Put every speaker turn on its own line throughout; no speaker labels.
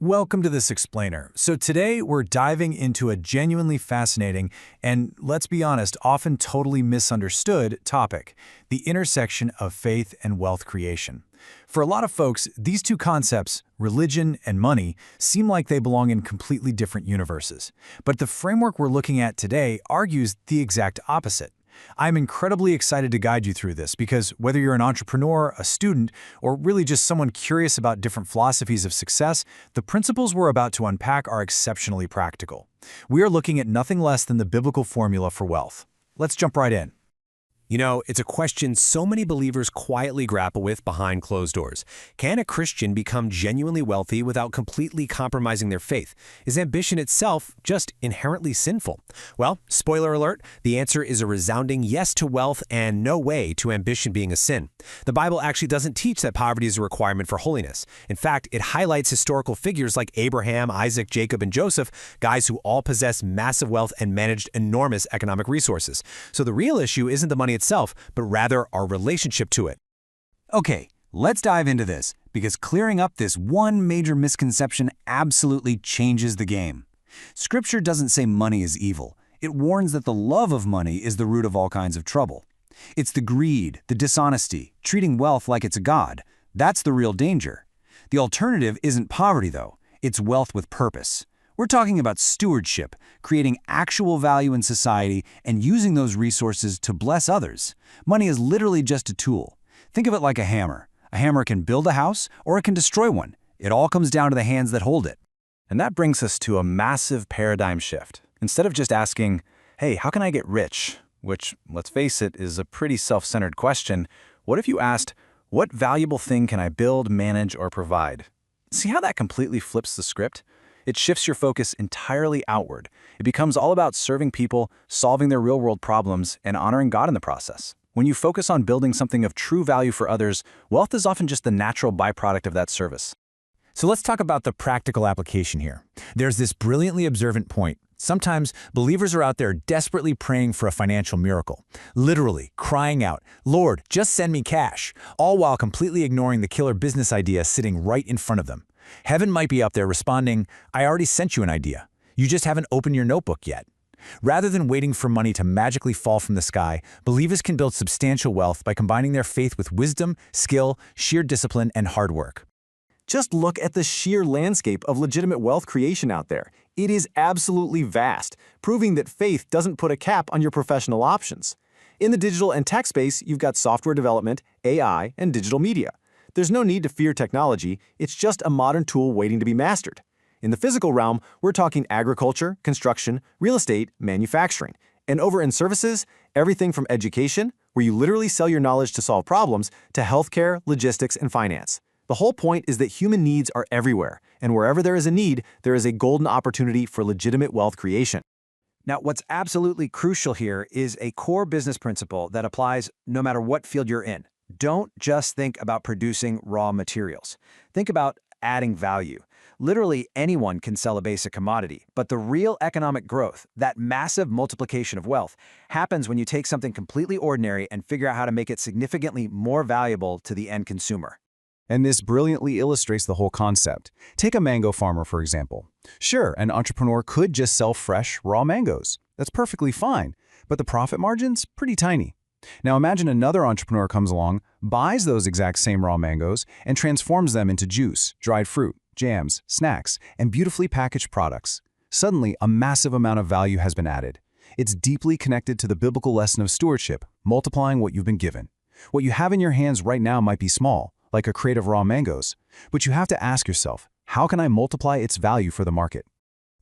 Welcome to this explainer. So today we're diving into a genuinely fascinating and, let's be honest, often totally misunderstood topic, the intersection of faith and wealth creation. For a lot of folks, these two concepts, religion and money, seem like they belong in completely different universes. But the framework we're looking at today argues the exact opposite. I'm incredibly excited to guide you through this because whether you're an entrepreneur, a student, or really just someone curious about different philosophies of success, the principles we're about to unpack are exceptionally practical. We are looking at nothing less than the biblical formula for wealth. Let's jump right in.
You know, it's a question so many believers quietly grapple with behind closed doors. Can a Christian become genuinely wealthy without completely compromising their faith? Is ambition itself just inherently sinful? Well, spoiler alert, the answer is a resounding yes to wealth and no way to ambition being a sin. The Bible actually doesn't teach that poverty is a requirement for holiness. In fact, it highlights historical figures like Abraham, Isaac, Jacob, and Joseph, guys who all possessed massive wealth and managed enormous economic resources. So the real issue isn't the money itself, but rather our relationship to it.
Okay, let's dive into this, because clearing up this one major misconception absolutely changes the game. Scripture doesn't say money is evil. It warns that the love of money is the root of all kinds of trouble. It's the greed, the dishonesty, treating wealth like it's a god. That's the real danger. The alternative isn't poverty, though. It's wealth with purpose. We're talking about stewardship, creating actual value in society and using those resources to bless others. Money is literally just a tool. Think of it like a hammer. A hammer can build a house or it can destroy one. It all comes down to the hands that hold it.
And that brings us to a massive paradigm shift. Instead of just asking, hey, how can I get rich? Which, let's face it, is a pretty self-centered question. What if you asked, what valuable thing can I build, manage, or provide? See how that completely flips the script? It shifts your focus entirely outward. It becomes all about serving people, solving their real-world problems, and honoring God in the process. When you focus on building something of true value for others, wealth is often just the natural byproduct of that service.
So let's talk about the practical application here. There's this brilliantly observant point. Sometimes believers are out there desperately praying for a financial miracle, literally crying out, "Lord, just send me cash," all while completely ignoring the killer business idea sitting right in front of them. Heaven might be up there responding, "I already sent you an idea. You just haven't opened your notebook yet." Rather than waiting for money to magically fall from the sky, believers can build substantial wealth by combining their faith with wisdom, skill, sheer discipline, and hard work.
Just look at the sheer landscape of legitimate wealth creation out there. It is absolutely vast, proving that faith doesn't put a cap on your professional options. In the digital and tech space, you've got software development, AI, and digital media. There's no need to fear technology, it's just a modern tool waiting to be mastered. In the physical realm, we're talking agriculture, construction, real estate, manufacturing. And over in services, everything from education, where you literally sell your knowledge to solve problems, to healthcare, logistics, and finance. The whole point is that human needs are everywhere, and wherever there is a need, there is a golden opportunity for legitimate wealth creation.
Now, what's absolutely crucial here is a core business principle that applies no matter what field you're in. Don't just think about producing raw materials. Think about adding value. Literally anyone can sell a basic commodity, but the real economic growth, that massive multiplication of wealth, happens when you take something completely ordinary and figure out how to make it significantly more valuable to the end consumer.
And this brilliantly illustrates the whole concept. Take a mango farmer, for example. Sure, an entrepreneur could just sell fresh, raw mangoes. That's perfectly fine, but the profit margin's pretty tiny. Now imagine another entrepreneur comes along, buys those exact same raw mangoes, and transforms them into juice, dried fruit, jams, snacks, and beautifully packaged products. Suddenly, a massive amount of value has been added. It's deeply connected to the biblical lesson of stewardship, multiplying what you've been given. What you have in your hands right now might be small, like a crate of raw mangoes, but you have to ask yourself, how can I multiply its value for the market?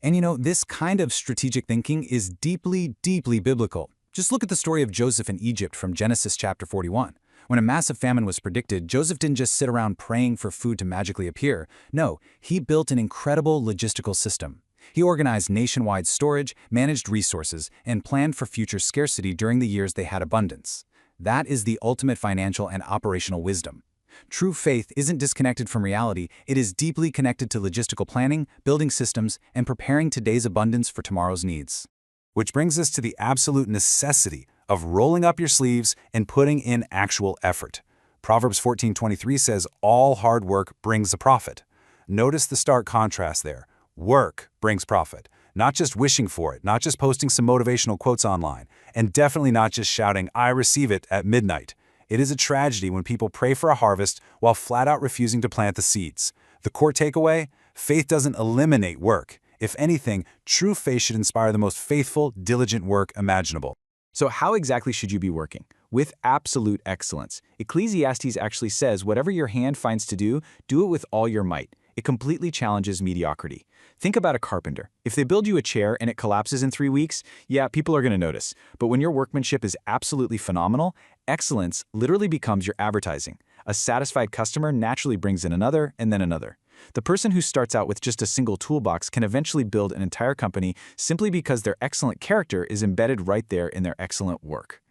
And you know, this kind of strategic thinking is deeply, deeply biblical. Just look at the story of Joseph in Egypt from Genesis chapter 41. When a massive famine was predicted, Joseph didn't just sit around praying for food to magically appear. No, he built an incredible logistical system. He organized nationwide storage, managed resources, and planned for future scarcity during the years they had abundance. That is the ultimate financial and operational wisdom. True faith isn't disconnected from reality, it is deeply connected to logistical planning, building systems, and preparing today's abundance for tomorrow's needs.
Which brings us to the absolute necessity of rolling up your sleeves and putting in actual effort. Proverbs 14:23 says, "All hard work brings a profit." notice the stark contrast there. Work brings profit. Not just wishing for it, not just posting some motivational quotes online, and definitely not just shouting, "I receive it" at midnight. It is a tragedy when people pray for a harvest while flat out refusing to plant the seeds. The core takeaway? Faith doesn't eliminate work. If anything, true faith should inspire the most faithful, diligent work imaginable.
So how exactly should you be working? With absolute excellence. Ecclesiastes actually says, whatever your hand finds to do it with all your might. It completely challenges mediocrity. Think about a carpenter. If they build you a chair and it collapses in 3 weeks, yeah, people are going to notice. But when your workmanship is absolutely phenomenal, excellence literally becomes your advertising. A satisfied customer naturally brings in another and then another. The person who starts out with just a single toolbox can eventually build an entire company simply because their excellent character is embedded right there in their excellent work.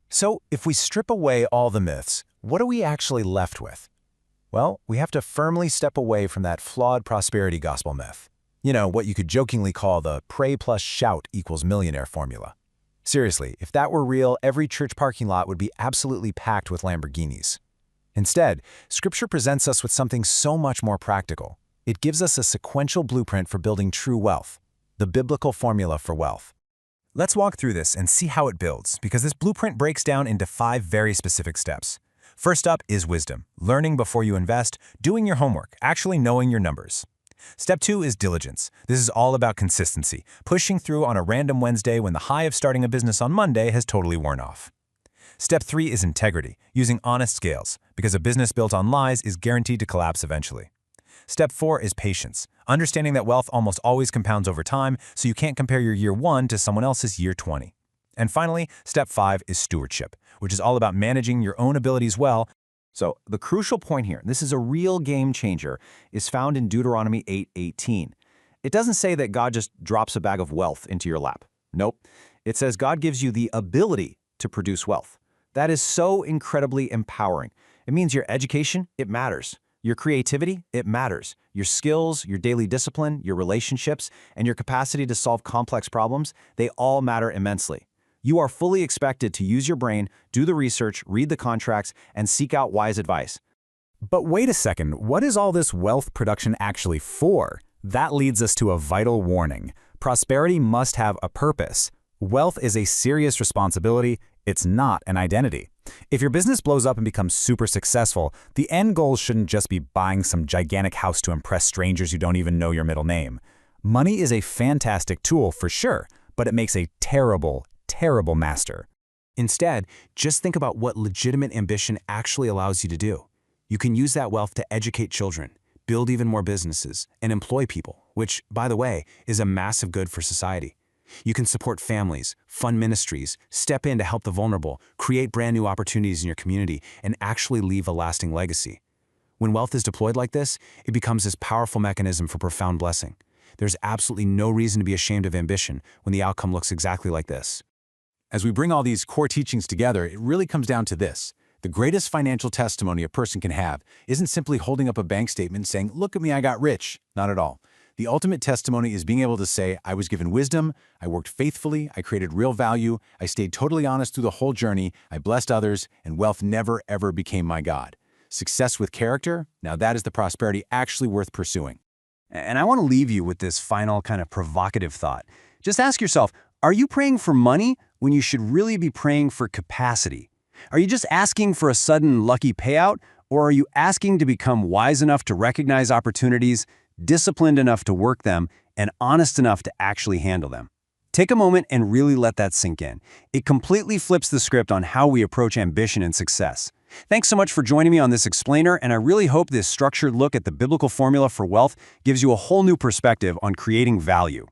So, if we strip away all the myths, what are we actually left with? Well, we have to firmly step away from that flawed prosperity gospel myth. You know, what you could jokingly call the pray plus shout equals millionaire formula. Seriously, if that were real, every church parking lot would be absolutely packed with Lamborghinis. Instead, Scripture presents us with something so much more practical. It gives us a sequential blueprint for building true wealth, the biblical formula for wealth. Let's walk through this and see how it builds, because this blueprint breaks down into 5 very specific steps. First up is wisdom, learning before you invest, doing your homework, actually knowing your numbers. Step 2 is diligence. This is all about consistency, pushing through on a random Wednesday when the high of starting a business on Monday has totally worn off. Step 3 is integrity, using honest scales, because a business built on lies is guaranteed to collapse eventually. Step 4 is patience, understanding that wealth almost always compounds over time, so you can't compare your year 1 to someone else's year 20. And finally, step 5 is stewardship, which is all about managing your own abilities well.
So the crucial point here, this is a real game changer, is found in Deuteronomy 8:18. It doesn't say that God just drops a bag of wealth into your lap. Nope. It says God gives you the ability to produce wealth. That is so incredibly empowering. It means your education, it matters. Your creativity, it matters. Your skills, your daily discipline, your relationships, and your capacity to solve complex problems, they all matter immensely. You are fully expected to use your brain, do the research, read the contracts, and seek out wise advice.
But wait a second, what is all this wealth production actually for? That leads us to a vital warning. Prosperity must have a purpose. Wealth is a serious responsibility. It's not an identity. If your business blows up and becomes super successful, the end goal shouldn't just be buying some gigantic house to impress strangers who don't even know your middle name. Money is a fantastic tool for sure, but it makes a terrible master. Instead, just think about what legitimate ambition actually allows you to do. You can use that wealth to educate children, build even more businesses, and employ people, which, by the way, is a massive good for society. You can support families, fund ministries, step in to help the vulnerable, create brand new opportunities in your community, and actually leave a lasting legacy. When wealth is deployed like this, it becomes this powerful mechanism for profound blessing. There's absolutely no reason to be ashamed of ambition when the outcome looks exactly like this.
As we bring all these core teachings together, it really comes down to this. The greatest financial testimony a person can have isn't simply holding up a bank statement and saying, "Look at me, I got rich." Not at all. The ultimate testimony is being able to say, "I was given wisdom, I worked faithfully, I created real value, I stayed totally honest through the whole journey, I blessed others, and wealth never ever became my God." Success with character, now that is the prosperity actually worth pursuing.
And I want to leave you with this final kind of provocative thought. Just ask yourself, are you praying for money when you should really be praying for capacity? Are you just asking for a sudden lucky payout, or are you asking to become wise enough to recognize opportunities, disciplined enough to work them, and honest enough to actually handle them? Take a moment and really let that sink in. It completely flips the script on how we approach ambition and success. Thanks so much for joining me on this explainer, and I really hope this structured look at the biblical formula for wealth gives you a whole new perspective on creating value.